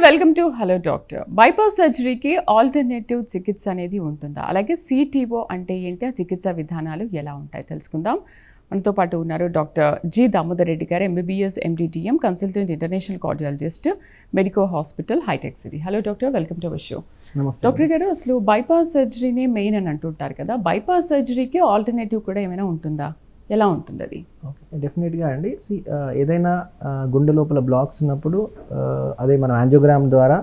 Welcome to hello doctor. Bypass సర్జరీకి alternative చికిత్స అనేది ఉంటుందా? అలాగే సిటిఓ అంటే ఏంటి, ఆ చికిత్స విధానాలు ఎలా ఉంటాయి తెలుసుకుందాం. మనతో పాటు ఉన్నారు డాక్టర్ జి దామోదర్ రెడ్డి గారు, MBBS MDTM, consultant international cardiologist, Medico hospital, Hitec City. Hello doctor, welcome to our show. Doctor గారు, అసలు బైపాస్ సర్జరీనే మెయిన్ అని అంటుంటారు కదా, బైపాస్ సర్జరీకి ఆల్టర్నేటివ్ కూడా ఏమైనా ఉంటుందా? ఎలా ఉంటుంది అది? ఓకే, డెఫినెట్గా అండి. ఏదైనా గుండె లోపల బ్లాక్స్ ఉన్నప్పుడు అదే మనం యాంజియోగ్రామ్ ద్వారా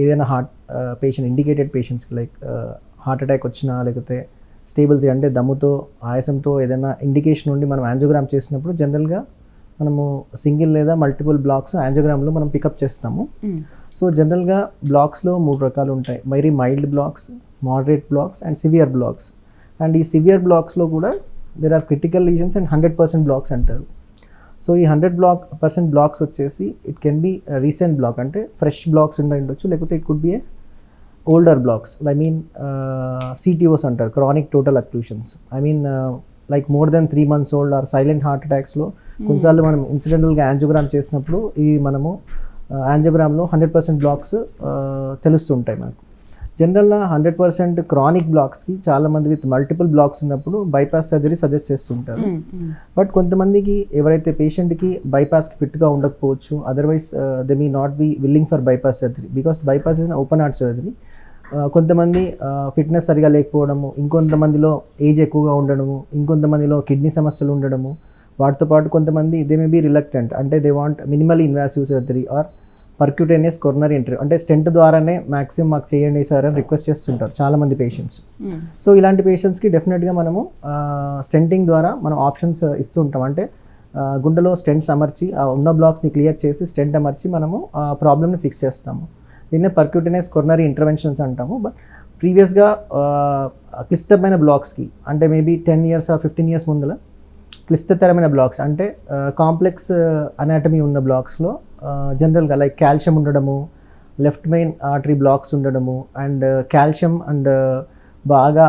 ఏదైనా హార్ట్ పేషెంట్, ఇండికేటెడ్ పేషెంట్స్కి లైక్ హార్ట్ అటాక్ వచ్చినా లేకపోతే స్టేబుల్స్ అంటే దమ్ముతో ఆయాసంతో ఏదైనా ఇండికేషన్ ఉండి మనం యాంజియోగ్రామ్ చేసినప్పుడు జనరల్గా మనము సింగిల్ లేదా మల్టిపుల్ బ్లాక్స్ యాంజియోగ్రామ్లో మనం పికప్ చేస్తాము. సో జనరల్గా బ్లాక్స్లో 3 రకాలు ఉంటాయి. Very mild blocks, moderate blocks and severe blocks. And ఈ సివియర్ బ్లాక్స్లో కూడా there are critical lesions and 100% blocks అంటారు. సో ఈ 100% బ్లాక్స్ వచ్చేసి it can be recent block, అంటే ఫ్రెష్ బ్లాక్స్ ఉండొచ్చు, లేకపోతే it could be a older blocks. I mean CTOs అంటారు, chronic total occlusions. I mean like more than 3 months old or silent heart అటాక్స్లో కొన్నిసార్లు మనం ఇన్సిడెంటల్గా angiogram చేసినప్పుడు ఇవి మనము యాంజియోగ్రామ్లో 100% బ్లాక్స్ తెలుస్తుంటాయి మనకు. జనరల్గా 100% క్రానిక్ బ్లాక్స్కి చాలామంది విత్ మల్టిపుల్ బ్లాక్స్ ఉన్నప్పుడు బైపాస్ సర్జరీ సజెస్ట్ చేస్తుంటారు. బట్ కొంతమందికి ఎవరైతే పేషెంట్కి బైపాస్కి ఫిట్గా ఉండకపోవచ్చు, otherwise they may not be willing for bypass surgery because bypass is open heart surgery. కొంతమంది ఫిట్నెస్ సరిగా లేకపోవడము, ఇంకొంతమందిలో ఏజ్ ఎక్కువగా ఉండడము, ఇంకొంతమందిలో కిడ్నీ సమస్యలు ఉండడము, వాటితో పాటు కొంతమంది దే మే బీ రిలక్టెంట్, అంటే they want minimal invasive surgery or percutaneous coronary entry, అంటే స్టెంట్ ద్వారానే మ్యాక్సిమం మాకు చేయండి సార్ అని రిక్వెస్ట్ చేస్తుంటారు చాలామంది పేషెంట్స్. సో ఇలాంటి పేషెంట్స్కి డెఫినెట్గా మనము స్టెంటింగ్ ద్వారా మనం ఆప్షన్స్ ఇస్తూ ఉంటాం. అంటే గుండెలో స్టెంట్స్ అమర్చి ఆ ఉన్న బ్లాక్స్ని క్లియర్ చేసి స్టెంట్ అమర్చి మనము ఆ ప్రాబ్లమ్ని ఫిక్స్ చేస్తాము. దీన్నే పర్క్యూటేనియస్ కొరనరీ ఇంటర్వెన్షన్స్ అంటాము. బట్ ప్రీవియస్గా క్లిష్టమైన బ్లాక్స్కి, అంటే మేబీ 10 years or 15 years ముందర క్లిష్టతరమైన బ్లాక్స్, అంటే కాంప్లెక్స్ అనాటమీ ఉన్న బ్లాక్స్లో జనరల్గా లైక్ కాల్షియం ఉండడము, లెఫ్ట్ మెయిన్ ఆర్టరీ బ్లాక్స్ ఉండడము, అండ్ కాల్షియం అండ్ బాగా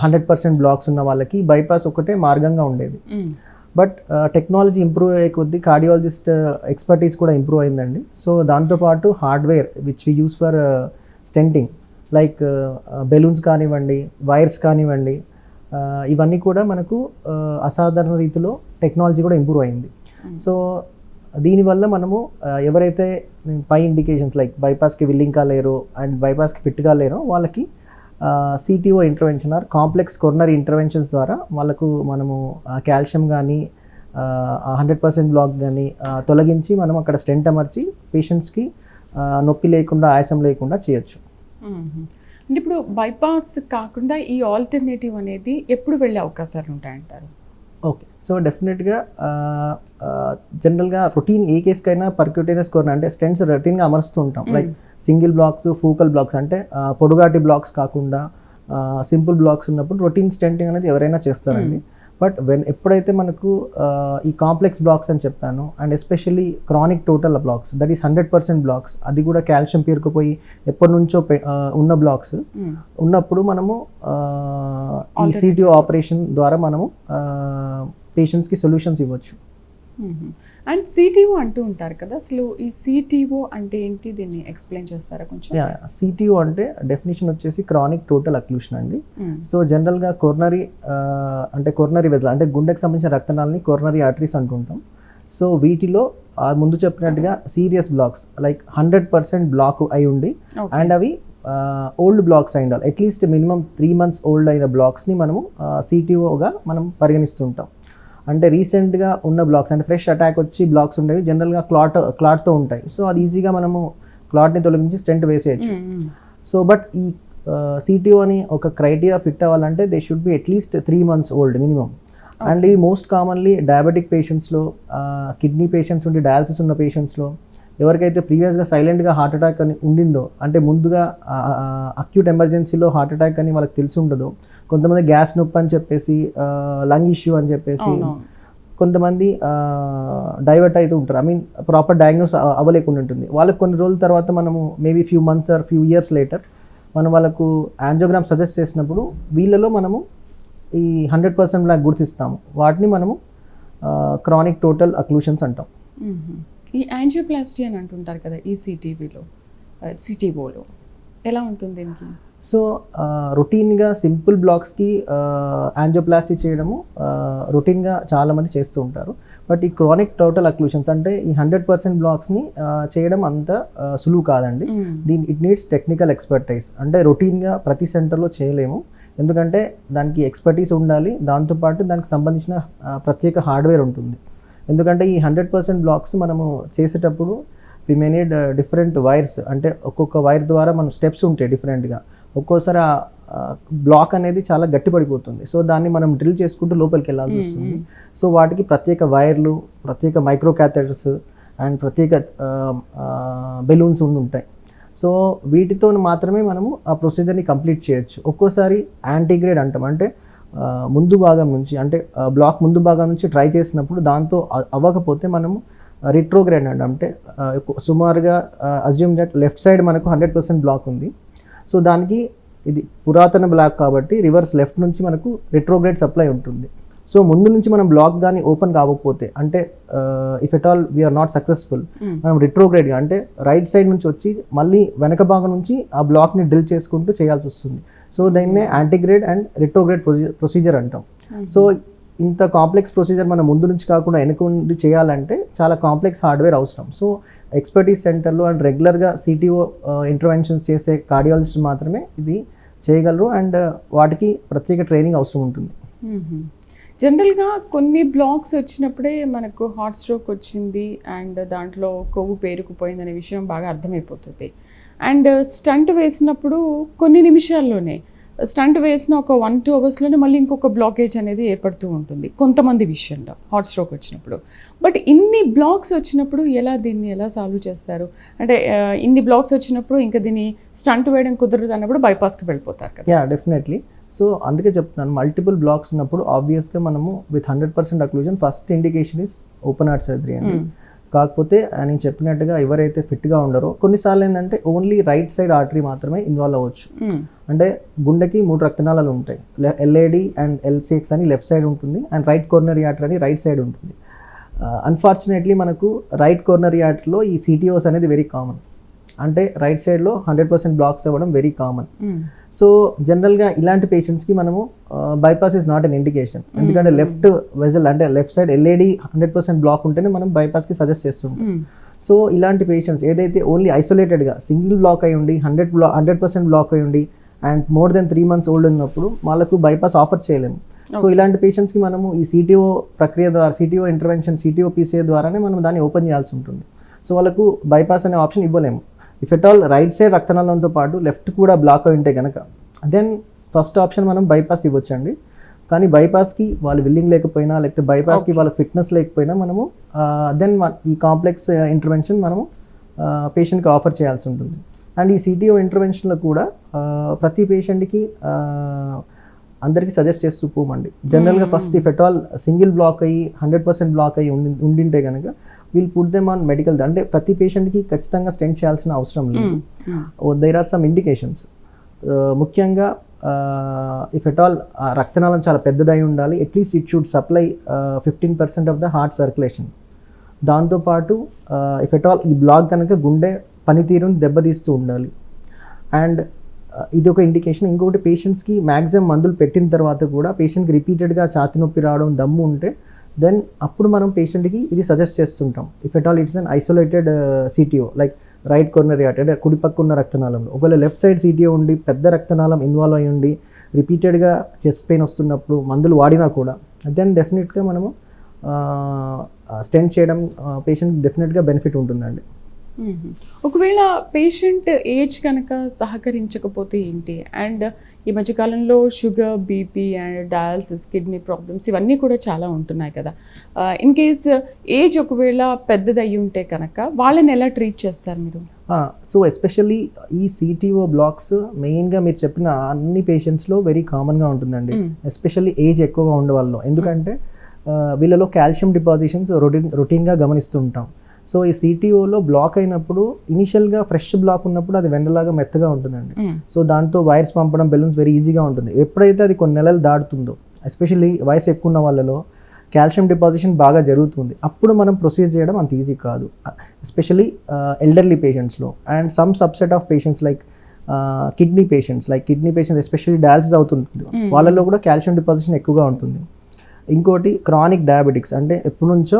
100% బ్లాక్స్ ఉన్న వాళ్ళకి బైపాస్ ఒకటే మార్గంగా ఉండేది. బట్ టెక్నాలజీ ఇంప్రూవ్ అయ్యే కొద్దీ కార్డియాలజిస్ట్ ఎక్స్పర్టీస్ కూడా ఇంప్రూవ్ అయిందండి. సో దాంతోపాటు hardware which we use for stenting like balloons కానివ్వండి, వైర్స్ కానివ్వండి, ఇవన్నీ కూడా మనకు అసాధారణ రీతిలో టెక్నాలజీ కూడా ఇంప్రూవ్ అయింది. సో దీనివల్ల మనము ఎవరైతే పై ఇండికేషన్స్ లైక్ బైపాస్కి విల్లింగ్ కాలేరో అండ్ బైపాస్కి ఫిట్గా లేరో వాళ్ళకి CTO intervention or complex coronary interventions ద్వారా వాళ్ళకు మనము కాల్షియం కానీ 100% బ్లాక్ కానీ తొలగించి మనం అక్కడ స్టెంట్ అమర్చి పేషెంట్స్కి నొప్పి లేకుండా ఆయాసం లేకుండా చేయొచ్చు. అంటే ఇప్పుడు బైపాస్ కాకుండా ఈ ఆల్టర్నేటివ్ అనేది ఎప్పుడు వెళ్ళే అవకాశాలు ఉంటాయంటారు? ఓకే, సో డెఫినెట్గా జనరల్గా రొటీన్ ఏ కేసుకైనా పర్క్యూటేనియస్ కొరనరీ అంటే స్టెంట్స్ రొటీన్గా అమరుస్తూ ఉంటాం. Like single blocks, focal blocks, అంటే పొడుగాటి బ్లాక్స్ కాకుండా సింపుల్ బ్లాక్స్ ఉన్నప్పుడు రొటీన్ స్టెంటింగ్ అనేది ఎవరైనా చేస్తారండి. బట్ ఎప్పుడైతే మనకు ఈ కాంప్లెక్స్ బ్లాక్స్ అని చెప్పాను, and especially chronic total blocks, that is 100% blocks, అది కూడా కాల్షియం పేరుకుపోయి ఎప్పటి నుంచో ఉన్న బ్లాక్స్ ఉన్నప్పుడు మనము ఈ సిటిఓ ఆపరేషన్ ద్వారా మనము పేషెంట్స్కి సొల్యూషన్స్ ఇవ్వచ్చు. అండ్ సిటిఓ అంటూ ఉంటారు కదా, అసలు ఈ సిటిఓ అంటే ఏంటి, దీన్ని ఎక్స్ప్లెయిన్ చేస్తారా కొంచెం? సిటిఓ అంటే డెఫినేషన్ వచ్చేసి క్రానిక్ టోటల్ అక్లూషన్ అండి. సో జనరల్గా కొరనరీ అంటే కొరనరీ వెజల్ అంటే గుండెకి సంబంధించిన రక్తనాళాలని కొరనరీ ఆర్టరీస్ అంటుంటాం. సో వీటిలో ముందు చెప్పినట్టుగా సీరియస్ బ్లాక్స్ లైక్ 100% బ్లాక్ అయి ఉండి అండ్ అవి ఓల్డ్ బ్లాక్స్ అయి ఉండాలి. అట్లీస్ట్ మినిమం 3 months ఓల్డ్ అయిన బ్లాక్స్ని మనము సిటిఓగా మనం పరిగణిస్తుంటాం. అంటే రీసెంట్గా ఉన్న బ్లాక్స్, అంటే ఫ్రెష్ అటాక్ వచ్చి బ్లాక్స్ ఉండేవి జనరల్గా క్లాట్తో ఉంటాయి. సో అది ఈజీగా మనము క్లాట్ని తొలగించి స్టెంట్ వేసేయచ్చు. సో బట్ ఈ సిటిఓ అని ఒక క్రైటీరియా ఫిట్ అవ్వాలంటే they should be at least 3 months old minimum. And ఈ మోస్ట్ కామన్లీ డయాబెటిక్ పేషెంట్స్లో, కిడ్నీ పేషెంట్స్ ఉండి డయాలసిస్ ఉన్న పేషెంట్స్లో, ఎవరికైతే ప్రీవియస్గా సైలెంట్గా హార్ట్ అటాక్ అని ఉండిందో, అంటే ముందుగా అక్యూట్ ఎమర్జెన్సీలో హార్ట్ అటాక్ అని వాళ్ళకి తెలిసి ఉండదో, కొంతమంది గ్యాస్ నొప్పి అని చెప్పేసి, లంగ్ ఇష్యూ అని చెప్పేసి కొంతమంది డైవర్ట్ అవుతూ ఉంటారు. ఐ మీన్ ప్రాపర్ డయాగ్నోస్ అవ్వలేకుండా ఉంటుంది. వాళ్ళకి కొన్ని రోజుల తర్వాత మనము maybe few months or few years later మనం వాళ్ళకు యాంజియోగ్రామ్ సజెస్ట్ చేసినప్పుడు వీళ్ళలో మనము ఈ 100% బ్లాక్ గుర్తిస్తాము. వాటిని మనము క్రానిక్ టోటల్ అక్లూషన్స్ అంటాం. ఈ యాంజియోప్లాస్టీ అని అంటుంటారు కదా ఈ సిటీఓలో ఎలా ఉంటుంది దీనికి? సో రొటీన్గా సింపుల్ బ్లాక్స్కి యాంజియోప్లాస్టీ చేయడము రొటీన్గా చాలామంది చేస్తూ ఉంటారు. బట్ ఈ క్రానిక్ టోటల్ అక్లూషన్స్ అంటే ఈ 100% బ్లాక్స్ని చేయడం అంత సులువు కాదండి. It needs technical expertise. అంటే రొటీన్గా ప్రతి సెంటర్లో చేయలేము, ఎందుకంటే దానికి ఎక్స్పర్టీస్ ఉండాలి. దాంతోపాటు దానికి సంబంధించిన ప్రత్యేక హార్డ్వేర్ ఉంటుంది. ఎందుకంటే ఈ 100% బ్లాక్స్ మనము చేసేటప్పుడు వి మే నీడ్ డిఫరెంట్ వైర్స్. అంటే ఒక్కొక్క వైర్ ద్వారా మనం స్టెప్స్ ఉంటాయి డిఫరెంట్గా. ఒక్కోసారి ఆ బ్లాక్ అనేది చాలా గట్టి పడిపోతుంది. సో దాన్ని మనం డ్రిల్ చేసుకుంటూ లోపలికి వెళ్ళాల్సి వస్తుంది. సో వాటికి ప్రత్యేక వైర్లు, ప్రత్యేక మైక్రో క్యాథెటర్స్ అండ్ ప్రత్యేక బెలూన్స్ ఉంటాయి. సో వీటితో మాత్రమే మనము ఆ ప్రొసీజర్ని కంప్లీట్ చేయొచ్చు. ఒక్కోసారి యాంటీగ్రేడ్ అంటాం, అంటే ముందు భాగం నుంచి, అంటే బ్లాక్ ముందు భాగం నుంచి ట్రై చేసినప్పుడు దాంతో అవ్వకపోతే మనము రిట్రోగ్రేడ్ అంటే సుమారుగా అజ్యూమ్ దట్ లెఫ్ట్ సైడ్ మనకు 100% బ్లాక్ ఉంది. సో దానికి ఇది పురాతన బ్లాక్ కాబట్టి రివర్స్ లెఫ్ట్ నుంచి మనకు రిట్రోగ్రేడ్ సప్లై ఉంటుంది. సో ముందు నుంచి మనం బ్లాక్ కానీ ఓపెన్ కావకపోతే, అంటే if at all we are not successful, మనం రిట్రోగ్రేడ్గా అంటే రైట్ సైడ్ నుంచి వచ్చి మళ్ళీ వెనక భాగం నుంచి ఆ బ్లాక్ని డ్రిల్ చేసుకుంటూ చేయాల్సి వస్తుంది. సో దాన్నే యాంటీగ్రేడ్ అండ్ రిట్రోగ్రేడ్ ప్రొసీజర్ అంటాం. సో ఇంత కాంప్లెక్స్ ప్రొసీజర్ మనం ముందు నుంచి కాకుండా వెనక నుండి చేయాలంటే చాలా కాంప్లెక్స్ హార్డ్వేర్ అవసరం. సో ఎక్స్పర్టీస్ సెంటర్లో అండ్ రెగ్యులర్గా సిటీఓ ఇంటర్వెన్షన్స్ చేసే కార్డియాలజిస్ట్ మాత్రమే ఇది చేయగలరు, అండ్ వాటికి ప్రత్యేక ట్రైనింగ్ అవసరం ఉంటుంది. జనరల్గా కొన్ని బ్లాక్స్ వచ్చినప్పుడే మనకు హార్ట్ స్ట్రోక్ వచ్చింది అండ్ దాంట్లో కొవ్వు పేరుకుపోయింది అనే విషయం బాగా అర్థమైపోతుంది. అండ్ స్టంట్ వేసినప్పుడు కొన్ని నిమిషాల్లోనే, స్టంట్ వేసిన ఒక 1-2 అవర్స్లోనే మళ్ళీ ఇంకొక బ్లాకేజ్ అనేది ఏర్పడుతూ ఉంటుంది కొంతమంది విషయంలో హార్ట్ స్ట్రోక్ వచ్చినప్పుడు. బట్ ఇన్ని బ్లాక్స్ వచ్చినప్పుడు దీన్ని ఎలా సాల్వ్ చేస్తారు? అంటే ఇన్ని బ్లాక్స్ వచ్చినప్పుడు ఇంకా దీన్ని స్టంట్ వేయడం కుదరదు అన్నప్పుడు బైపాస్కి వెళ్ళిపోతారు కదా? Yeah, definitely. సో అందుకే చెప్తున్నాను, మల్టిపుల్ బ్లాక్స్ ఉన్నప్పుడు ఆబ్వియస్గా మనము with 100% occlusion first indication is open heart surgery అండి. కాకపోతే నేను చెప్పినట్టుగా ఎవరైతే ఫిట్గా ఉండరో, కొన్నిసార్లు ఏంటంటే ఓన్లీ రైట్ సైడ్ ఆర్టరీ మాత్రమే ఇన్వాల్వ్ అవ్వచ్చు. అంటే గుండెకి 3 రక్తనాళాలు ఉంటాయి, ఎల్ఏడి అండ్ ఎల్సిఎక్స్ అని లెఫ్ట్ సైడ్ ఉంటుంది, అండ్ రైట్ కోర్నరీ ఆర్టరీ అని రైట్ సైడ్ ఉంటుంది. అన్ఫార్చునేట్లీ మనకు రైట్ కోర్నరీ ఆర్టరీలో ఈ సిటిఓస్ అనేది వెరీ కామన్. అంటే రైట్ సైడ్లో 100% బ్లాక్స్ అవ్వడం వెరీ కామన్. సో జనరల్గా ఇలాంటి పేషెంట్స్కి మనము bypass is not an indication. ఎందుకంటే లెఫ్ట్ వెజల్ అంటే లెఫ్ట్ సైడ్ ఎల్ఏడి 100% బ్లాక్ ఉంటేనే మనం బైపాస్కి సజెస్ట్ చేస్తుంటాం. సో ఇలాంటి పేషెంట్స్ ఏదైతే ఓన్లీ ఐసోలేటెడ్గా సింగిల్ బ్లాక్ అయి ఉండి 100% బ్లాక్ అయి ఉండి and more than 3 months old ఉన్నప్పుడు వాళ్ళకు బైపాస్ ఆఫర్ చేయలేము. సో ఇలాంటి పేషెంట్స్కి మనము ఈ సిటిఓ ప్రక్రియ ద్వారా, సిటిఓ ఇంటర్వెన్షన్, సిటిఓ పీసీఏ ద్వారానే మనం దాన్ని ఓపెన్ చేయాల్సి ఉంటుంది. సో వాళ్ళకు బైపాస్ అనే ఆప్షన్ ఇవ్వలేము. If at all right side రక్తనాళంతో పాటు లెఫ్ట్ కూడా బ్లాక్ అయి ఉంటే కనుక దెన్ ఫస్ట్ ఆప్షన్ మనం బైపాస్ ఇవ్వచ్చండి. కానీ బైపాస్కి వాళ్ళు విల్లింగ్ లేకపోయినా, లేకపోతే బైపాస్కి వాళ్ళ ఫిట్నెస్ లేకపోయినా మనము దెన్ ఈ కాంప్లెక్స్ ఇంటర్వెన్షన్ మనము పేషెంట్కి ఆఫర్ చేయాల్సి ఉంటుంది. అండ్ ఈ సిటిఓ ఇంటర్వెన్షన్లో కూడా ప్రతి పేషెంట్కి అందరికీ సజెస్ట్ చేస్తూ పోమండి. జనరల్గా first if at all single block అయ్యి 100% బ్లాక్ అయ్యి ఉండింటే కనుక we'll put them on medical. అంటే ప్రతి పేషెంట్కి ఖచ్చితంగా స్టెంట్ చేయాల్సిన అవసరం లేదు. There are some indications. ముఖ్యంగా ఇఫ్ ఎట్ ఆల్ రక్తనాళం చాలా పెద్దదై ఉండాలి. At least it should supply 15% of the heart circulation. దాంతోపాటు ఇఫ్ ఎట్ ఆల్ ఈ బ్లాక్ కనుక గుండె పనితీరుని దెబ్బతీస్తూ ఉండాలి. అండ్ ఇది ఒక ఇండికేషన్. ఇంకొకటి, పేషెంట్స్కి మ్యాక్సిమం మందులు పెట్టిన తర్వాత కూడా పేషెంట్కి రిపీటెడ్గా ఛాతి నొప్పి రావడం, దమ్ము ఉంటే దెన్ అప్పుడు మనం పేషెంట్కి ఇది సజెస్ట్ చేస్తుంటాం. If at all it's an isolated CTO like right coronary artery, అంటే కుడిపక్క ఉన్న రక్తనాళంలో. ఒకవేళ లెఫ్ట్ సైడ్ సిటిఓ ఉండి పెద్ద రక్తనాళం ఇన్వాల్వ్ అయ్యి ఉండి రిపీటెడ్గా చెస్ట్ పెయిన్ వస్తున్నప్పుడు మందులు వాడినా కూడా దెన్ డెఫినెట్గా మనము స్టెంట్ చేయడం పేషెంట్కి డెఫినెట్గా బెనిఫిట్ ఉంటుందండి. ఒకవేళ పేషెంట్ ఏజ్ కనుక సహకరించకపోతే ఏంటి? అండ్ ఈ మధ్యకాలంలో sugar, BP and dialysis, kidney problems ఇవన్నీ కూడా చాలా ఉంటున్నాయి కదా. ఇన్ కేస్ ఏజ్ ఒకవేళ పెద్దది అయ్యి ఉంటే కనుక వాళ్ళని ఎలా ట్రీట్ చేస్తారు మీరు? సో ఎస్పెషల్లీ ఈ సిటిఓ బ్లాక్స్ మెయిన్గా మీరు చెప్పిన అన్ని పేషెంట్స్లో వెరీ కామన్గా ఉంటుందండి, ఎస్పెషల్లీ ఏజ్ ఎక్కువగా ఉండే వాళ్ళు. ఎందుకంటే వీళ్ళలో కాల్షియం డిపాజిషన్స్ రొటీన్గా గమనిస్తూ ఉంటాం. సో ఈ సిటిఓలో బ్లాక్ అయినప్పుడు ఇనిషియల్గా ఫ్రెష్ బ్లాక్ ఉన్నప్పుడు అది వెండలాగా మెత్తగా ఉంటుందండి. సో దాంతో వైర్స్ పంపడం, బెలూన్స్ వెరీ ఈజీగా ఉంటుంది. ఎప్పుడైతే అది కొన్ని నెలలు దాటుతుందో, ఎస్పెషల్లీ వయసు ఎక్కువ ఉన్న వాళ్ళలో కాల్షియం డిపాజిషన్ బాగా జరుగుతుంది, అప్పుడు మనం ప్రొసీడ్ చేయడం అంత ఈజీ కాదు, ఎస్పెషలీ ఎల్డర్లీ పేషెంట్స్లో. And some subset of patients like kidney patients especially dialysis అవుతుంది, వాళ్ళలో కూడా కాల్షియం డిపాజిషన్ ఎక్కువగా ఉంటుంది. ఇంకోటి క్రానిక్ డయాబెటిక్స్, అంటే ఎప్పటి నుంచో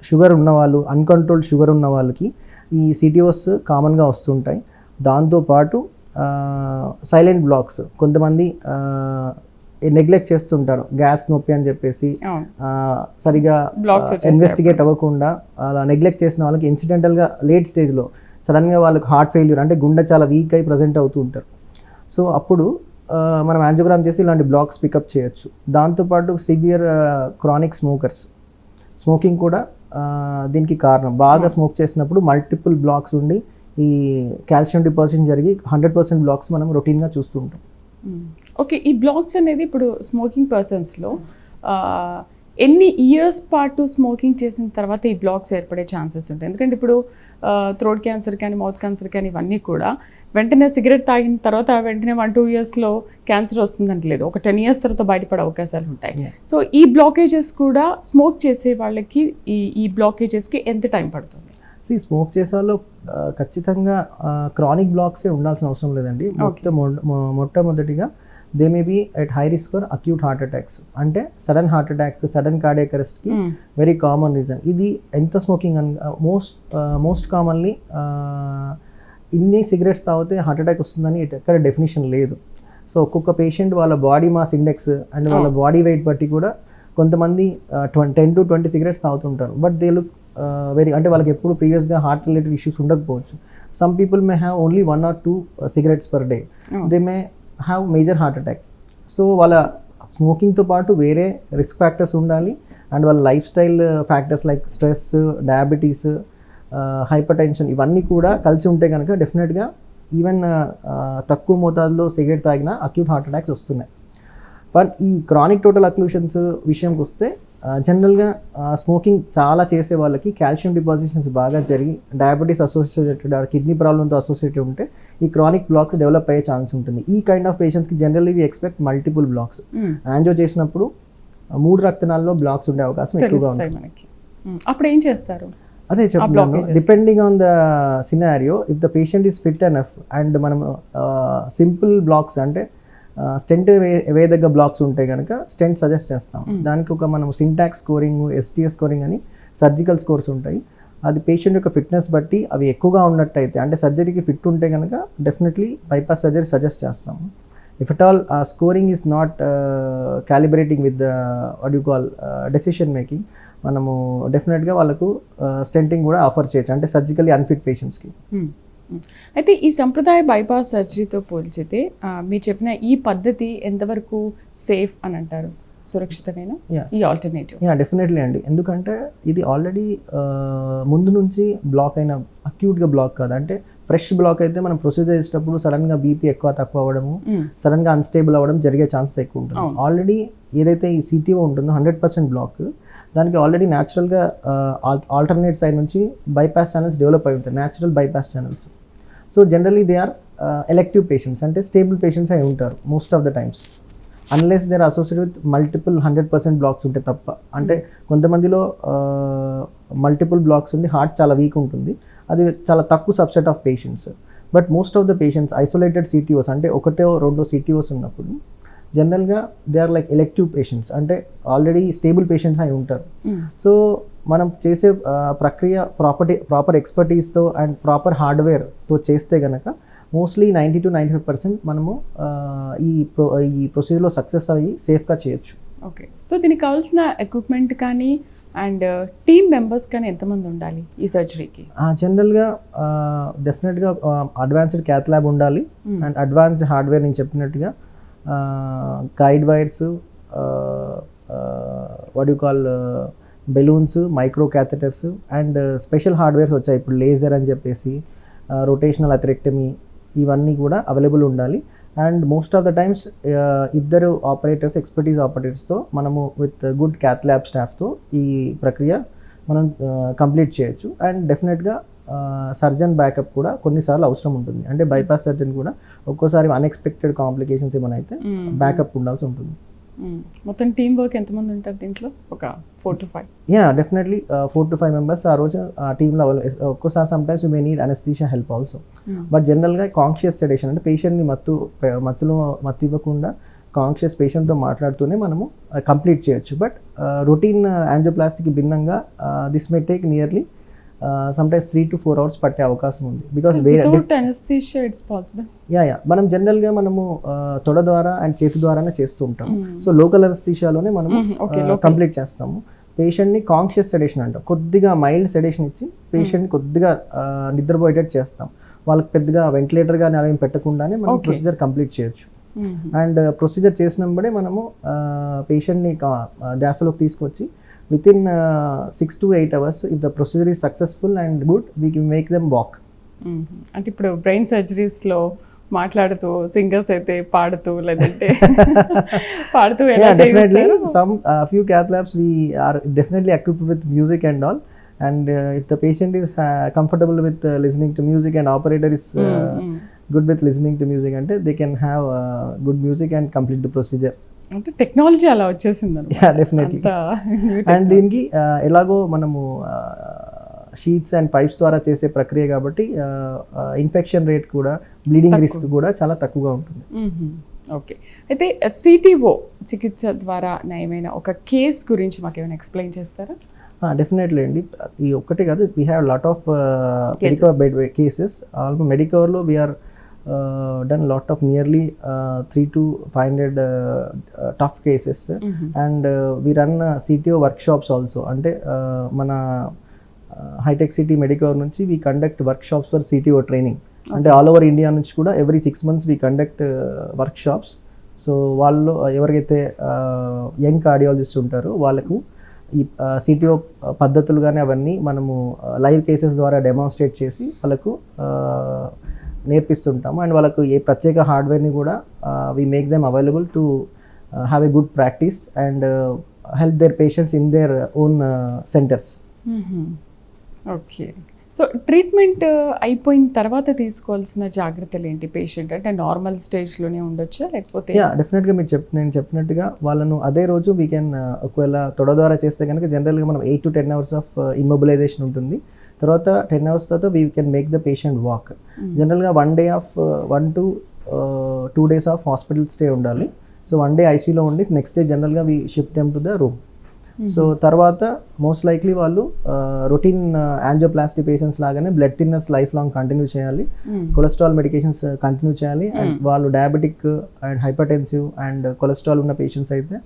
షుగర్ ఉన్నవాళ్ళు, అన్కంట్రోల్డ్ షుగర్ ఉన్న వాళ్ళకి ఈ సిటిఓస్ కామన్గా వస్తుంటాయి. దాంతోపాటు సైలెంట్ బ్లాక్స్, కొంతమంది నెగ్లెక్ట్ చేస్తుంటారు, గ్యాస్ నొప్పి అని చెప్పేసి సరిగా ఇన్వెస్టిగేట్ అవ్వకుండా అలా నెగ్లెక్ట్ చేసిన వాళ్ళకి ఇన్సిడెంటల్గా లేట్ స్టేజ్లో సడన్గా వాళ్ళకి హార్ట్ ఫెయిల్యూర్, అంటే గుండె చాలా వీక్ అయి ప్రజెంట్ అవుతూ ఉంటారు. సో అప్పుడు మనం యాంజియోగ్రామ్ చేసి ఇలాంటి బ్లాక్స్ పికప్ చేయొచ్చు. దాంతోపాటు సివియర్ క్రానిక్ స్మోకింగ్ కూడా దీనికి కారణం. బాగా స్మోక్ చేసినప్పుడు మల్టిపుల్ బ్లాక్స్ ఉండి ఈ కాల్షియం డిపాజిషన్ జరిగి 100% బ్లాక్స్ మనం రొటీన్గా చూస్తూ ఉంటాం. ఓకే, ఈ బ్లాక్స్ అనేది ఇప్పుడు స్మోకింగ్ పర్సన్స్లో ఎన్ని ఇయర్స్ పాటు స్మోకింగ్ చేసిన తర్వాత ఈ బ్లాక్స్ ఏర్పడే ఛాన్సెస్ ఉంటాయి? ఎందుకంటే ఇప్పుడు థ్రోట్ క్యాన్సర్ కానీ మౌత్ క్యాన్సర్ కానీ ఇవన్నీ కూడా వెంటనే సిగరెట్ తాగిన తర్వాత వెంటనే 1-2 ఇయర్స్లో క్యాన్సర్ వస్తుందంటే లేదు, ఒక 10 ఇయర్స్ తర్వాత బయటపడే అవకాశాలు ఉంటాయి. సో ఈ బ్లాకేజెస్ కూడా స్మోక్ చేసే వాళ్ళకి ఈ బ్లాకేజెస్కి ఎంత టైం పడుతుంది? స్మోక్ చేసే వాళ్ళు ఖచ్చితంగా క్రానిక్ బ్లాక్సే ఉండాల్సిన అవసరం లేదండి. మొట్టమొదటిగా they may be at high risk for acute heart attacks, అంటే sudden heart attacks, sudden cardiac అరెస్ట్కి వెరీ కామన్ రీజన్ ఇది. ఎంత స్మోకింగ్ మోస్ట్ కామన్లీ ఇన్ని సిగరెట్స్ తాగితే హార్ట్ అటాక్ వస్తుందని ఎక్కడ డెఫినేషన్ లేదు. సో ఒక్కొక్క పేషెంట్ వాళ్ళ బాడీ మాస్ ఇండెక్స్ అండ్ వాళ్ళ బాడీ వెయిట్ బట్టి కూడా కొంతమంది 10 to 20 సిగరెట్స్ తాగుతుంటారు, బట్ దే లుక్ వెరీ, అంటే వాళ్ళకి ఎప్పుడు ప్రీవియస్గా హార్ట్ రిలేటెడ్ ఇష్యూస్ ఉండకపోవచ్చు. Some people may have only 1 or 2 cigarettes per day, they may have major heart attack. So వాళ్ళ స్మోకింగ్తో పాటు వేరే రిస్క్ ఫ్యాక్టర్స్ ఉండాలి, అండ్ వాళ్ళ life style factors like stress, diabetes, hyper tension ఇవన్నీ కూడా కలిసి ఉంటే కనుక డెఫినెట్గా ఈవెన్ తక్కువ మోతాదులో సిగరెట్ తాగినా అక్యూట్ హార్ట్ అటాక్స్ వస్తున్నాయి. బట్ ఈ క్రానిక్ టోటల్ అక్లూషన్స్ విషయంకి వస్తే జనరల్గా స్మోకింగ్ చాలా చేసే వాళ్ళకి కాల్షియం డిపాజిషన్స్ బాగా జరిగి డయాబెటీస్ అసోసియేటెడ్ కిడ్నీ ప్రాబ్లంతో అసోసియేటెడ్ ఉంటే ఈ క్రానిక్ బ్లాక్స్ డెవలప్ అయ్యే ఛాన్స్ ఉంటుంది. ఈ కైండ్ ఆఫ్ పేషెంట్స్కి generally we expect multiple blocks. Angio చేసినప్పుడు 3 రక్తనాళాల్లో బ్లాక్స్ ఉండే అవకాశం ఎక్కువగా ఉంటుంది. అప్పుడు ఏం చేస్తారు? అదే చెప్తున్నాను, depending on the scenario, if the patient is fit enough and మనం సింపుల్ బ్లాక్స్ అంటే స్టెంట్ వేదగ్గ బ్లాక్స్ ఉంటే కనుక స్టెంట్ సజెస్ట్ చేస్తాం. దానికి ఒక మనం సింటాక్స్ స్కోరింగ్, STS స్కోరింగ్ అని సర్జికల్ స్కోర్స్ ఉంటాయి. అది పేషెంట్ యొక్క ఫిట్నెస్ బట్టి అవి ఎక్కువగా ఉన్నట్టయితే, అంటే సర్జరీకి ఫిట్ ఉంటే కనుక డెఫినెట్లీ బైపాస్ సర్జరీ సజెస్ట్ చేస్తాం. If at all scoring is not calibrating with the what you call decision making, మనము డెఫినెట్గా వాళ్ళకు స్టెంటింగ్ కూడా ఆఫర్ చేయొచ్చు, అంటే సర్జికల్లీ అన్ఫిట్ పేషెంట్స్కి. అయితే ఈ సంప్రదాయ బైపాస్ సర్జరీతో పోల్చితే మీరు చెప్పిన ఈ పద్ధతి ఎంతవరకు సేఫ్ అని అంటారు? సురక్షితమైన ఈ ఆల్టర్నేటివ్? డెఫినెట్లీ అండి, ఎందుకంటే ఇది ఆల్రెడీ ముందు నుంచి బ్లాక్ అయిన అక్యూట్గా బ్లాక్ కాదు. అంటే ఫ్రెష్ బ్లాక్ అయితే మనం ప్రొసీజర్ చేసేటప్పుడు సడన్గా బీపీ ఎక్కువ తక్కువ అవ్వడము, సడన్గా అన్స్టేబుల్ అవ్వడం జరిగే ఛాన్సెస్ ఎక్కువ ఉంటుంది. ఆల్రెడీ ఏదైతే ఈ CTO ఉంటుందో 100% బ్లాక్, దానికి ఆల్రెడీ న్యాచురల్గా ఆల్టర్నేట్ సైడ్ నుంచి బైపాస్ ఛానల్స్ డెవలప్ అయి ఉంటాయి, natural bypass channels. So generally they are elective patients, అంటే స్టేబుల్ పేషెంట్స్ అయి ఉంటారు most of the times, unless they are associated with multiple 100% blocks ఉంటే తప్ప. అంటే కొంతమందిలో మల్టిపుల్ బ్లాక్స్ ఉండి హార్ట్ చాలా వీక్ ఉంటుంది, అది చాలా తక్కువ subset of patients. But most of the patients isolated CTOs, అంటే 1-2 CTOs ఉన్నప్పుడు జనరల్గా they are like elective patients, అంటే ఆల్రెడీ స్టేబుల్ పేషెంట్స్ అయి ఉంటారు. సో మనం చేసే ప్రక్రియ ప్రాపర్ ఎక్స్పర్టీస్తో అండ్ ప్రాపర్ హార్డ్వేర్తో చేస్తే కనుక మోస్ట్లీ 90 to 95% మనము ఈ ప్రొసీజర్లో సక్సెస్ అయ్యి సేఫ్గా చేయొచ్చు. ఓకే, సో దీనికి కావాల్సిన ఎక్విప్మెంట్ కానీ అండ్ టీమ్ మెంబర్స్ కానీ ఎంతమంది ఉండాలి ఈ సర్జరీకి? జనరల్గా డెఫినెట్గా అడ్వాన్స్డ్ క్యాత్ ల్యాబ్ ఉండాలి, అండ్ అడ్వాన్స్డ్ హార్డ్వేర్ నేను చెప్పినట్టుగా guide wires, what you call balloons, micro catheters and special hardwares వచ్చాయి ఇప్పుడు, లేజర్ అని చెప్పేసి, రొటేషనల్ అథెరెక్టమీ, ఇవన్నీ కూడా అవైలబుల్ ఉండాలి. And most of the times ఇద్దరు ఆపరేటర్స్, ఎక్స్పర్టీస్ ఆపరేటర్స్తో మనము విత్ గుడ్ క్యాత్ ల్యాబ్ స్టాఫ్తో ఈ ప్రక్రియ మనం కంప్లీట్ చేయొచ్చు. అండ్ డెఫినెట్గా సర్జన్ బ్యాకప్ కూడా కొన్నిసార్లు అవసరం ఉంటుంది, అంటే బైపాస్ సర్జన్ కూడా ఒక్కోసారి అన్ఎక్స్పెక్టెడ్ కాంప్లికేషన్స్ ఏమైనా అయితే బ్యాకప్ ఉండాల్సి ఉంటుంది. మొత్తం టీమ్ వర్క్ ఎంతమంది ఉంటారు దీంట్లో? ఒక 4 to 5. Yeah definitely 4 to 5 members ఆ రోజు ఆ టీంలో ఒక్కోసారి sometimes may need anaesthesia help also. But జనరల్గా కాన్షియస్ సెడేషన్ అంటే పేషెంట్ని మత్తు ఇవ్వకుండా కాన్షియస్ పేషెంట్తో మాట్లాడుతూనే మనము కంప్లీట్ చేయొచ్చు. బట్ రొటీన్ యాంజియోప్లాస్టీకి భిన్నంగా this may take nearly sometimes 3 to 4 hours పట్టే అవకాశం ఉంది. బికాస్ యా మనం జనరల్గా మనము తొడ ద్వారా అండ్ చేతి ద్వారానే చేస్తూ ఉంటాం. సో లోకల్ అనస్థీషియాలోనే మనము కంప్లీట్ చేస్తాము. పేషెంట్ని కాన్షియస్ సెడేషన్ అంటాం. కొద్దిగా మైల్డ్ సెడేషన్ ఇచ్చి పేషెంట్ని కొద్దిగా నిద్రపోయేటట్టు చేస్తాం. వాళ్ళకి పెద్దగా వెంటిలేటర్ కానీ అవేం పెట్టకుండానే మనం ప్రొసీజర్ కంప్లీట్ చేయొచ్చు. అండ్ ప్రొసీజర్ చేసినప్పుడే మనము పేషెంట్ని ధ్యాసలోకి తీసుకొచ్చి within 6 to 8 hours if the procedure is successful and good we can make them walk. అంటే ఇప్పుడు బ్రెయిన్ సర్జరీస్లో మాట్లాడుతూ సింగర్స్ అయితే పాడుతూ లేదంటే పాడుతూ definitely some few cath labs we are definitely equipped with music and all, and if the patient is comfortable with listening to music and operator is good with listening to music అంటే they can have good music and complete the procedure. అంటే technology అలా వచ్చేసింది. Definitely. And దీనికి ఎలాగో మనము sheets and pipes ద్వారా చేసే ప్రక్రియ కాబట్టి ఇన్ఫెక్షన్ రేట్ కూడా బ్లీడింగ్ రిస్క్ కూడా చాలా తక్కువగా ఉంటుంది. ఓకే, అయితే సిటిఓ చికిత్స ద్వారా నయమైన ఒక కేస్ గురించి మాకు ఏమైనా ఎక్స్ప్లెయిన్ చేస్తారా? డెఫినెట్లీ అండి. ఈ ఒక్కటే కాదు, we have lot of cases. Almost మెడికవర్లో we're done lot of nearly 300 to 500 tough cases. And we run CTO workshops also. అంటే మన హైటెక్ సిటీ మెడికవర్ నుంచి we conduct workshops for CTO training. అంటే ఆల్ ఓవర్ ఇండియా నుంచి కూడా every 6 months we conduct workshops. So వాళ్ళు ఎవరికైతే young cardiologist ఉంటారో వాళ్ళకు ఈ సిటిఓ పద్ధతులు కానీ అవన్నీ మనము లైవ్ కేసెస్ ద్వారా డెమాన్స్ట్రేట్ చేసి వాళ్ళకు నేర్పిస్తుంటాము. అండ్ వాళ్ళకు ఏ ప్రత్యేక హార్డ్వేర్ని కూడా we make them available to have a good practice and help their patients in their own centres. Okay, so treatment అయిపోయిన తర్వాత తీసుకోవాల్సిన జాగ్రత్తలు ఏంటి? పేషెంట్ అంటే నార్మల్ స్టేజ్లోనే ఉండొచ్చా లేకపోతే? డెఫినెట్గా నేను చెప్పినట్టుగా వాళ్ళను అదే రోజు వీ కెన్, ఒకవేళ తొడ ద్వారా చేస్తే కనుక జనరల్గా మనం 8 to 10 hours ఆఫ్ ఇమ్మొబిలైజేషన్ ఉంటుంది. తర్వాత 10 hours తర్వాత we can make the patient walk. జనరల్గా 1 to 2 days of hospital stay ఉండాలి. సో 1 day ఐసీయూలో ఉండి నెక్స్ట్ డే జనరల్గా we shift them to the room. So తర్వాత మోస్ట్ లైక్లీ వాళ్ళు రొటీన్ యాంజియోప్లాస్టీ పేషెంట్స్ లాగానే blood thinners life long continue చేయాలి, cholesterol medications continue చేయాలి. అండ్ వాళ్ళు diabetic and hypertensive and cholesterol ఉన్న పేషెంట్స్ అయితే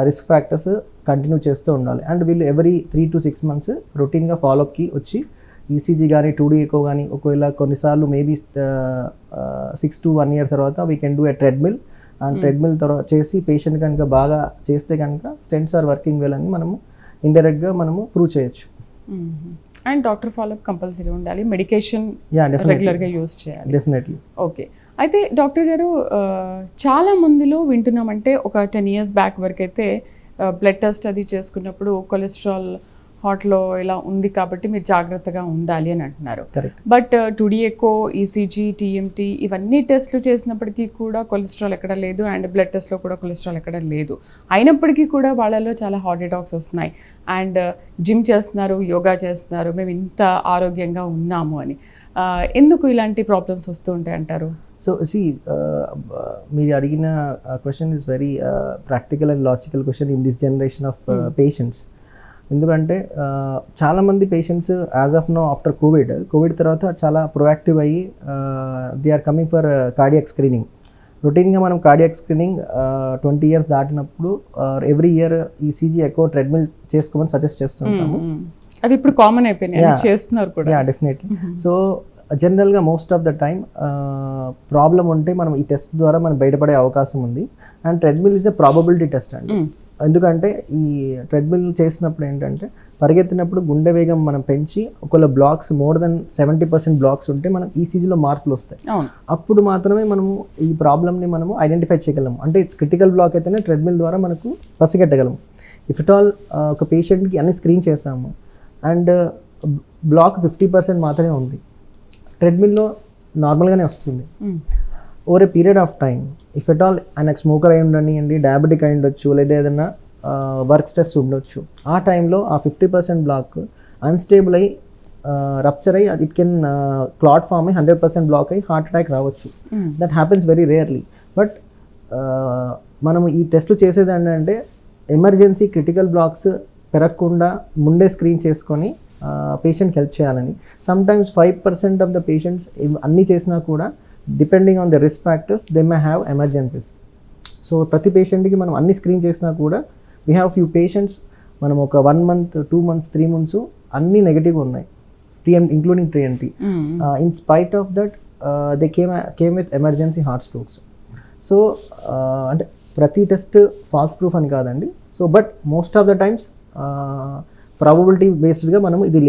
రిస్క్ ఫ్యాక్టర్స్ కంటిన్యూ చేస్తూ ఉండాలి. అండ్ వీళ్ళు ఎవ్రీ 3 to 6 months రొటీన్గా ఫాలోఅప్కి వచ్చి ఈసీజీ కానీ 2D ఎకో కానీ, ఒకవేళ కొన్నిసార్లు మేబీ 6 to 1 year తర్వాత we can do a treadmill. And treadmill తర్వాత చేసి పేషెంట్ కనుక బాగా చేస్తే కనుక స్టెంట్స్ ఆర్ వర్కింగ్ వెల్ అని మనము ఇండైరెక్ట్గా మనము ప్రూవ్ చేయొచ్చు. అండ్ డాక్టర్ ఫాలోఅప్ కంపల్సరీ ఉండాలి, మెడికేషన్ రెగ్యులర్గా యూస్ చేయాలి. డెఫినెట్లీ. ఓకే, అయితే డాక్టర్ గారు చాలా మందిలో వింటున్నామంటే ఒక 10 years బ్యాక్ వరకు అయితే బ్లడ్ టెస్ట్ అది చేసుకున్నప్పుడు కొలెస్ట్రాల్ హార్ట్లో ఇలా ఉంది కాబట్టి మీరు జాగ్రత్తగా ఉండాలి అని అంటున్నారు. But 2D echo, ECG, TMT ఇవన్నీ టెస్ట్లు చేసినప్పటికీ కూడా కొలెస్ట్రాల్ ఎక్కడ లేదు, అండ్ బ్లడ్ టెస్ట్లో కూడా కొలెస్ట్రాల్ ఎక్కడ లేదు. అయినప్పటికీ కూడా వాళ్ళలో చాలా హార్ట్ అటాక్స్ వస్తున్నాయి. అండ్ జిమ్ చేస్తున్నారు, యోగా చేస్తున్నారు, మేము ఇంత ఆరోగ్యంగా ఉన్నాము అని. ఎందుకు ఇలాంటి ప్రాబ్లమ్స్ వస్తూ ఉంటాయి అంటారు? సో మీరు అడిగిన question is very practical and logical question in this generation of patients. ఎందుకంటే చాలామంది patients as of now after covid తర్వాత చాలా ప్రొయాక్టివ్ అయ్యి they are coming for cardiac screening. రొటీన్గా మనం కార్డియాక్ స్క్రీనింగ్ 20 years దాటినప్పుడు every year ECG echo treadmill చేసుకోమని suggest చేస్తుంటాము. అది ఇప్పుడు కామన్ అయిపోయింది, చేస్తున్నారు కూడా. డెఫినెట్లీ. సో జనరల్గా most of the time problem ఉంటే మనం ఈ టెస్ట్ ద్వారా మనం బయటపడే అవకాశం ఉంది. And treadmill is a probability test అండి. ఎందుకంటే ఈ ట్రెడ్మిల్ చేసినప్పుడు ఏంటంటే పరిగెత్తినప్పుడు గుండె వేగం మనం పెంచి ఒకవేళ బ్లాక్స్ మోర్ దెన్ 70% బ్లాక్స్ ఉంటే మనం ఈసీజీలో మార్పులు వస్తాయి. అప్పుడు మాత్రమే మనము ఈ ప్రాబ్లమ్ని మనము ఐడెంటిఫై చేయగలము. అంటే ఇట్స్ క్రిటికల్ బ్లాక్ అయితేనే ట్రెడ్మిల్ ద్వారా మనకు పసిగట్టగలము. ఇఫ్ ఇట్ ఆల్ ఒక పేషెంట్కి అన్ని స్క్రీన్ చేసాము అండ్ బ్లాక్ 50% మాత్రమే ఉంది, ట్రెడ్మిల్లో నార్మల్గానే వస్తుంది. Over a period of time if at all ఆయనకు స్మోకర్ అయి ఉండనివ్వండి, డయాబెటిక్ అయి ఉండొచ్చు, లేదా ఏదైనా వర్క్ స్ట్రెస్ ఉండొచ్చు, ఆ టైంలో ఆ 50% బ్లాక్ అన్స్టేబుల్ అయ్యి రప్చర్ అయ్యి ఇట్ కెన్ క్లాట్ ఫామ్ అయ్యి 100% బ్లాక్ అయ్యి హార్ట్ అటాక్ రావచ్చు. That happens very rarely. But మనము ఈ టెస్ట్లు చేసేది ఏంటంటే ఎమర్జెన్సీ క్రిటికల్ బ్లాక్స్ పెరగకుండా ముందే స్క్రీన్ చేసుకొని పేషెంట్కి హెల్ప్ చేయాలని. సమ్టైమ్స్ 5% ఆఫ్ ద పేషెంట్స్ అన్నీ చేసినా కూడా depending on the risk factors they may have emergencies. So ప్రతి పేషెంట్కి మనం అన్ని స్క్రీన్ చేసినా కూడా వీ హ్యావ్ ఫ్యూ పేషెంట్స్ మనం ఒక 1 month, 2 months, 3 months అన్నీ నెగిటివ్గా ఉన్నాయి, including TNT. In spite of that they came with emergency heart strokes. So అంటే ప్రతి టెస్ట్ ఫాల్స్ ప్రూఫ్ అని కాదండి. So but most of the times probability బేస్డ్గా మనం ఇది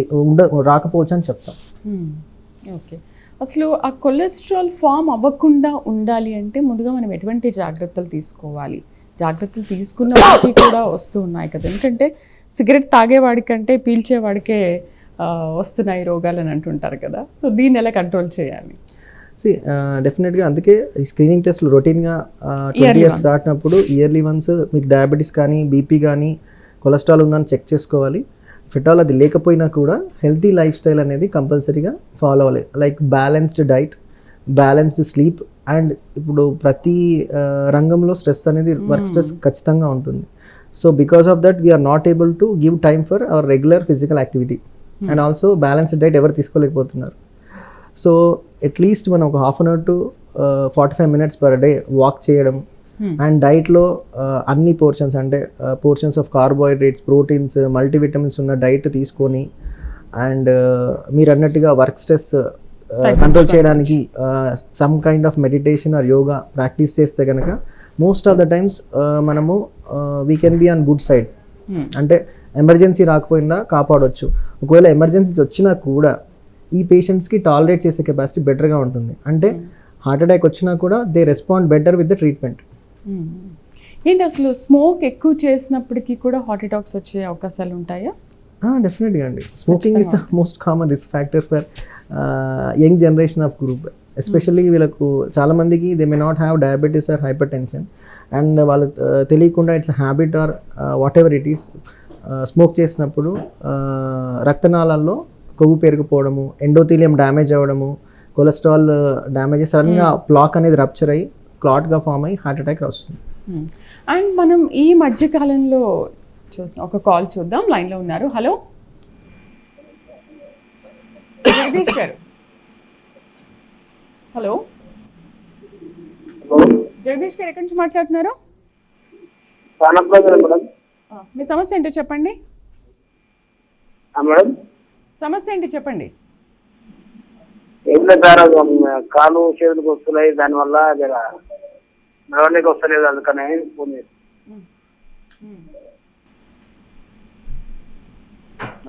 రాకపోవచ్చు అని చెప్తాం. ఓకే, అసలు ఆ కొలెస్ట్రాల్ ఫామ్ అవ్వకుండా ఉండాలి అంటే ముందుగా మనం ఎటువంటి జాగ్రత్తలు తీసుకోవాలి? జాగ్రత్తలు తీసుకున్న వాటికి కూడా వస్తూ ఉన్నాయి కదా, ఎందుకంటే సిగరెట్ తాగేవాడికంటే పీల్చేవాడికే వస్తున్నాయి రోగాలు అని అంటుంటారు కదా. సో దీన్ని ఎలా కంట్రోల్ చేయాలి? డెఫినెట్గా అందుకే ఈ స్క్రీనింగ్ టెస్ట్లు రొటీన్గా 20 years దాటినప్పుడు ఇయర్లీ వన్స్ మీకు డయాబెటీస్ కానీ, బీపీ కానీ, కొలెస్ట్రాల్ ఉందని చెక్ చేసుకోవాలి. ఫిటాల్ అది లేకపోయినా కూడా హెల్తీ లైఫ్ స్టైల్ అనేది కంపల్సరీగా ఫాలో అవ్వాలి. Like balanced diet, balanced sleep. And ఇప్పుడు ప్రతి రంగంలో స్ట్రెస్ అనేది వర్క్ స్ట్రెస్ ఖచ్చితంగా ఉంటుంది. So because of that we are not able to give time for our regular physical activity. And also balanced diet ఎవరు తీసుకోలేకపోతున్నారు. సో అట్లీస్ట్ మనం ఒక 1/2 hour to 45 minutes per day walk చేయడం. అండ్ డైట్లో అన్ని పోర్షన్స్ అంటే portions of carbohydrates, proteins, multivitamins ఉన్న diet తీసుకొని అండ్ మీరు అన్నట్టుగా వర్క్ స్ట్రెస్ కంట్రోల్ చేయడానికి some kind of meditation or yoga practice చేస్తే కనుక మోస్ట్ ఆఫ్ ద టైమ్స్ మనము we can be on good side. అంటే ఎమర్జెన్సీ రాకపోయినా కాపాడవచ్చు. ఒకవేళ ఎమర్జెన్సీస్ వచ్చినా కూడా ఈ పేషెంట్స్కి టాలరేట్ చేసే కెపాసిటీ బెటర్గా ఉంటుంది. అంటే హార్ట్ అటాక్ వచ్చినా కూడా they respond better with the treatment. ఏంటి అసలు స్మోక్ ఎక్కువ చేసినప్పటికీ కూడా హార్ట్ అటాక్స్ వచ్చే అవకాశాలు ఉంటాయా? డెఫినెట్గా అండి. Smoking is the most common risk factor for young generation of group. Especially వీళ్ళకు చాలామందికి they may not have diabetes or hypertension and వాళ్ళకి తెలియకుండా it's habit or whatever it is. Smoke చేసినప్పుడు రక్తనాళాల్లో కొవ్వు పెరిగిపోవడము, ఎండోథీలియం డ్యామేజ్ అవ్వడము, cholesterol damage, సడన్గా ప్లాక్ అనేది రప్చర్ అయ్యి క్లాట్గా ఫామ్ అయ్యి హార్ట్ అటాక్ వస్తుంది. అండ్ మనం ఈ మధ్యకాలంలో చూస్తాం, ఒక కాల్ చూద్దాం, లైన్లో ఉన్నారు. హలో జగదీష్ గారు. హలో జగదీష్ గారు, ఎక్కడి నుంచి మాట్లాడుతున్నారు? మీ సమస్య ఏంటో చెప్పండి. సమస్య ఏంటి చెప్పండి. ఏం లేదు సార్, కాలు చేతులకు వస్తున్నాయి, దానివల్ల నడవడానికి వస్తలేదు, అందుకనే ఫోన్ చేసి.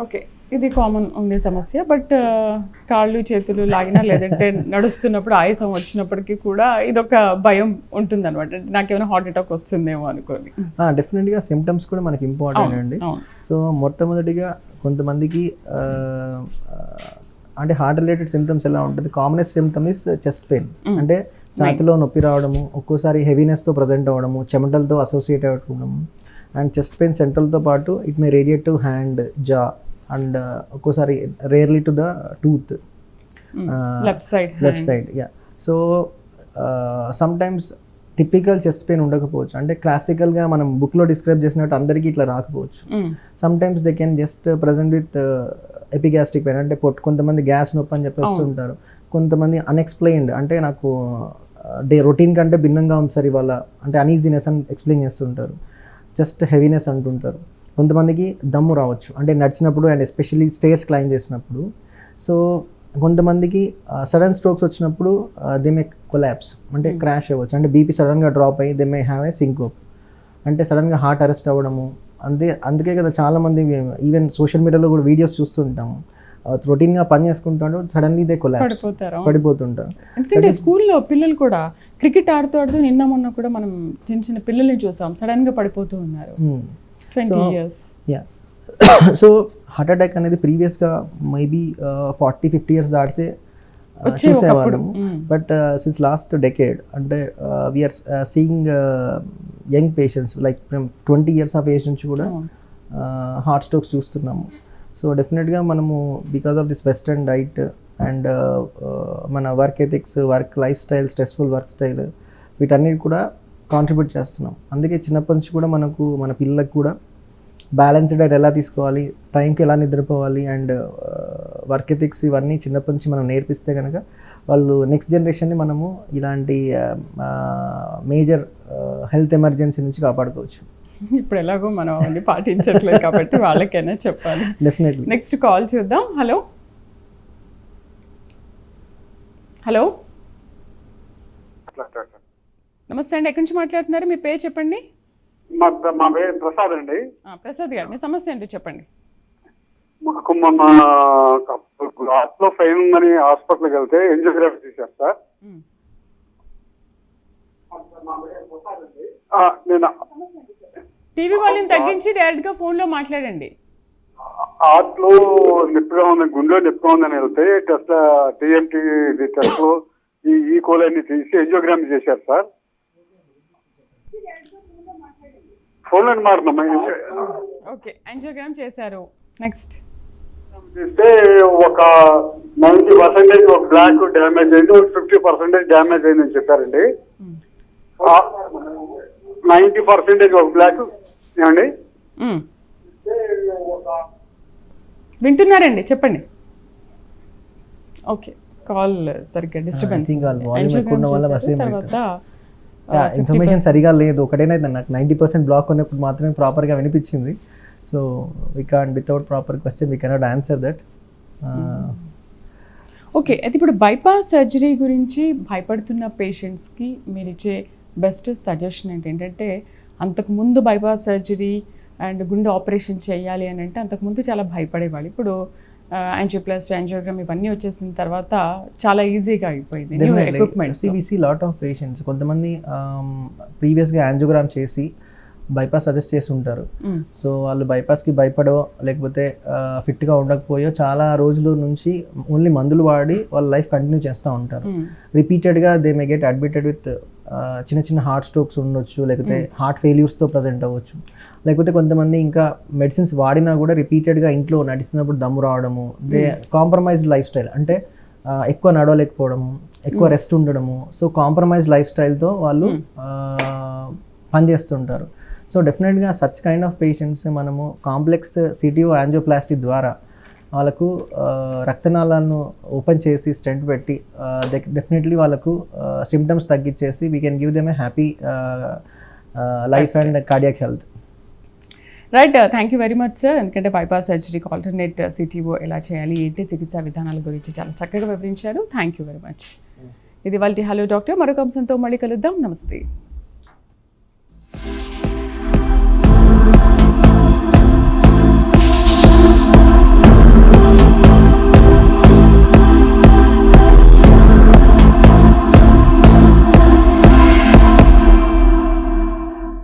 ఓకే, ఇది కామన్ ఉండే సమస్య. బట్ కాళ్ళు చేతులు లాగినా లేదంటే నడుస్తున్నప్పుడు ఆయాసం వచ్చినప్పటికీ కూడా ఇదొక భయం ఉంటుంది అనమాట, నాకేమైనా హార్ట్ అటాక్ వస్తుందేమో అనుకోని. డెఫినెట్గా సిమ్టమ్స్ కూడా మనకి ఇంపార్టెంట్ అండి. సో మొట్టమొదటిగా కొంతమందికి అంటే హార్ట్ రిలేటెడ్ సిమ్టమ్స్ ఎలా ఉంటుంది, commonest symptom is chest pain. అంటే ఛాతీలో నొప్పి రావడము, ఒక్కోసారి హెవీనెస్తో ప్రజెంట్ అవ్వడము, చెమటలతో అసోసియేట్ అవ్వడము, అండ్ చెస్ట్ పెయిన్ సెంట్రల్తో పాటు it may radiate to hand, జా అండ్ ఒక్కోసారి rarely to the tooth, left side. Yeah. So sometimes typical chest pain ఉండకపోవచ్చు, అంటే క్లాసికల్గా మనం బుక్లో డిస్క్రైబ్ చేసినట్టు అందరికీ ఇట్లా రాకపోవచ్చు. Sometimes they can just present with epigastric pain, అంటే కొంతమంది గ్యాస్ నొప్పి అని చెప్పి వస్తుంటారు. కొంతమంది అన్ఎక్స్ప్లెయిన్డ్, అంటే నాకు రొటీన్ కంటే భిన్నంగా ఉంది సార్ ఇవాళ, అంటే అనీజీనెస్ అని ఎక్స్ప్లెయిన్ చేస్తుంటారు. జస్ట్ హెవీనెస్ అంటుంటారు. కొంతమందికి దమ్ము రావచ్చు, అంటే నడిచినప్పుడు అండ్ ఎస్పెషల్లీ స్టేర్స్ క్లైంబ్ చేసినప్పుడు. సో కొంతమందికి సడన్ స్ట్రోక్స్ వచ్చినప్పుడు దే మే కొలాప్స్, అంటే క్రాష్ అవ్వచ్చు, అంటే బీపీ సడన్గా డ్రాప్ అయ్యి they may have a syncope, అంటే సడన్గా హార్ట్ అరెస్ట్ అవ్వడము. అందుకే కదా చాలామంది ఈవెన్ సోషల్ మీడియాలో కూడా వీడియోస్ చూస్తుంటాము, రొటీన్గా పని చేసుకుంటాడు, సడన్లీ దే కొలాప్స్, పడిపోతుంటారు. ఎందుకంటే స్కూల్లో పిల్లలు కూడా క్రికెట్ ఆడుతూ నిన్న మొన్న కూడా మనం చిన్న చిన్న పిల్లల్ని చూసాం, సడన్గా పడిపోతూ ఉన్నారు. 20 years. Yeah. So heart attack అనేది ప్రీవియస్గా మేబీ 40-50 years దాటితే చూసేవాళ్ళము. బట్ సిన్స్ లాస్ట్ డెకేడ్ అంటే we are seeing young patients like 20 years of age నుంచి కూడా హార్ట్ స్ట్రోక్స్ చూస్తున్నాము. సో డెఫినెట్గా మనము because of this western diet and మన work ethics, work life style, stressful work style వీటన్నిటి కూడా కాంట్రిబ్యూట్ చేస్తున్నాం. అందుకే చిన్నప్పటి నుంచి కూడా మనకు మన పిల్లలకు కూడా బ్యాలెన్స్డ్ డైట్ ఎలా తీసుకోవాలి, టైంకి ఎలా నిద్రపోవాలి అండ్ వర్క్ ఎథిక్స్ ఇవన్నీ చిన్నప్పటి నుంచి మనం నేర్పిస్తే కనుక వాళ్ళు నెక్స్ట్ జనరేషన్ని మనము ఇలాంటి మేజర్ హెల్త్ ఎమర్జెన్సీ నుంచి కాపాడుకోవచ్చు. ఇప్పుడు ఎలాగో మనం అవన్నీ పాటించట్లేదు కాబట్టి వాళ్ళకైనా చెప్పాలి. డెఫినెట్లీ. నెక్స్ట్ కాల్ చూద్దాం. హలో హలో నమస్తే అండి, ఎక్కడి నుంచి మాట్లాడుతున్నారు? మీ పేరు చెప్పండి. మా పేరు ప్రసాద్ అండి. ప్రసాద్ గారు, మీ సమస్య ఏంటో చెప్పండి. మాకు మొన్న గ్లాస్ లో ఫైన్ ఉందని హాస్పిటల్కి వెళ్తే ఎంజియోగ్రఫీ చేశారు సార్. నేను టీవీ వాల్యూమ్ తగ్గించి డైరెక్ట్ గా ఫోన్ లో మాట్లాడండి. హార్ట్ లో నొప్పిగా ఉంది, గుండెలో నొప్పిగా ఉందని వెళ్తే టెస్ట్ టీఎంటీ టెస్ట్ లో ఈ కోలన్నీ తీసి ఎంజియోగ్రామ్ చేశారు సార్. ఫోన్ లో మాట్లాడుతున్నాం. ఓకే, యాంజియోగ్రామ్ చేశారు. నెక్స్ట్ చేస్తే ఒక 90% ఒక బ్లాక్ డ్యామేజ్ అయింది, ఒక 50% డ్యామేజ్ అయిందని చెప్పారండి. 90% ఒక బ్లాక్ ఏమండి వింటున్నారండి, చెప్పండి. ఓకే, కాల్ సరిగ్గా డిస్టర్బెన్స్. తర్వాత ఇన్ఫర్మేషన్ సరిగా లేదు. ఒకటేనా నాకు 90% బ్లాక్ ఉన్నప్పుడు మాత్రమే ప్రాపర్గా వినిపించింది. So we can't without proper question we cannot answer that. Okay, అయితే ఇప్పుడు బైపాస్ సర్జరీ గురించి భయపడుతున్న పేషెంట్స్కి మీరు ఇచ్చే బెస్ట్ సజెషన్ ఏంటంటే, అంతకుముందు బైపాస్ సర్జరీ అండ్ గుండె ఆపరేషన్ చేయాలి అని అంటే అంతకుముందు చాలా భయపడేవాళ్ళు. ఇప్పుడు యాంజియోప్లాస్టీ, యాంజియోగ్రామ్ ఇవన్నీ వచ్చేసిన తర్వాత చాలా ఈజీగా అయిపోయింది. New equipment. We see lot of patients, కొంతమంది ప్రీవియస్గా యాంజియోగ్రామ్ చేసి బైపాస్ సజెస్ట్ చేసి ఉంటారు. సో వాళ్ళు బైపాస్కి భయపడో లేకపోతే ఫిట్గా ఉండకపోయో చాలా రోజుల నుంచి ఓన్లీ మందులు వాడి వాళ్ళ లైఫ్ కంటిన్యూ చేస్తూ ఉంటారు. రిపీటెడ్గా they may get admitted with చిన్న చిన్న హార్ట్ స్ట్రోక్స్ ఉండొచ్చు, లేకపోతే హార్ట్ ఫెయిల్యూర్స్తో ప్రజెంట్ అవ్వచ్చు. లేకపోతే కొంతమంది ఇంకా మెడిసిన్స్ వాడినా కూడా రిపీటెడ్గా ఇంట్లో నడిచినప్పుడు దమ్ము రావడము, దే కాంప్రమైజ్డ్ లైఫ్ స్టైల్ అంటే ఎక్కువ నడవలేకపోవడము, ఎక్కువ రెస్ట్ ఉండడము. సో కాంప్రమైజ్డ్ లైఫ్ స్టైల్తో వాళ్ళు పనిచేస్తుంటారు. సో డెఫినెట్గా సచ్ కైండ్ ఆఫ్ పేషెంట్స్ మనము కాంప్లెక్స్ సిటిఓ యాంజియోప్లాస్టీ ద్వారా వాళ్ళకు రక్తనాళాలను ఓపెన్ చేసి స్టెంట్ పెట్టి డెఫినెట్లీ వాళ్ళకు సిమ్టమ్స్ తగ్గించేసి we can give them a happy life and cardiac health. Right, thank you very much sir. ఎందుకంటే బైపాస్ సర్జరీకి ఆల్టర్నేట్ సిటీఓ ఎలా చేయాలి, ఏంటి చికిత్సా విధానాల గురించి చాలా చక్కగా వివరించారు. Thank you very much. ఇది వాళ్ళ హలో డాక్టర్. మరొక అంశంతో మళ్ళీ కలుద్దాం. నమస్తే.